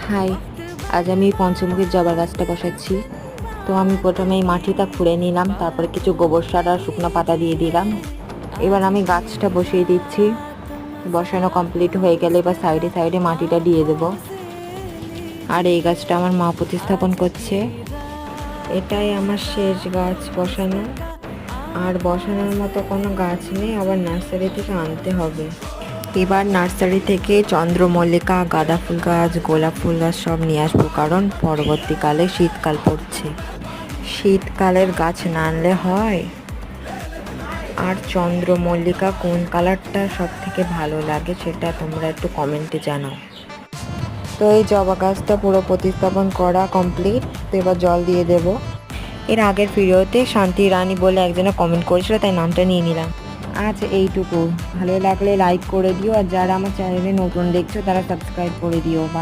High, আজ আমি পঞ্চমুখীর জবা গাছটা বসাচ্ছি। তো আমি প্রথমে এই মাটিটা খুঁড়ে নিলাম, তারপরে কিছু গোবর সার আর শুকনো পাতা দিয়ে দিলাম। এবার আমি গাছটা বসিয়ে দিচ্ছি। বসানো কমপ্লিট হয়ে গেলে এবার সাইডে সাইডে মাটিটা দিয়ে দেব। আর এই গাছটা আমার মা প্রতিস্থাপন করছে। এটাই আমার শেষ গাছ বসানো। আর বসানোর মতো কোনো গাছ নেই, আবার নার্সারি থেকে আনতে হবে। এবার নার্সারি থেকে চন্দ্রমল্লিকা, গাঁদা ফুল গাছ, গোলাপ ফুল গাছ সব নিয়ে আসবো, কারণ পরবর্তীকালে শীতকাল পড়ছে। শীতকালের গাছ না আনলে হয়। আর চন্দ্রমল্লিকা কোন কালারটা সব থেকে ভালো লাগে সেটা তোমরা একটু কমেন্টে জানাও। তো এই জবা গাছটা পুরো প্রতিস্থাপন করা কমপ্লিট। তো এবার জল দিয়ে দেব। এর আগের ভিডিওতে শান্তি রানী বলে একজনে কমেন্ট করেছিল, তাই নামটা নিয়ে নিলাম। আজ এইটুকু। ভালো লাগলে লাইক করে দিও, আর যারা আমার চ্যানেলে নতুন দেখছো তারা সাবস্ক্রাইব করে দিও।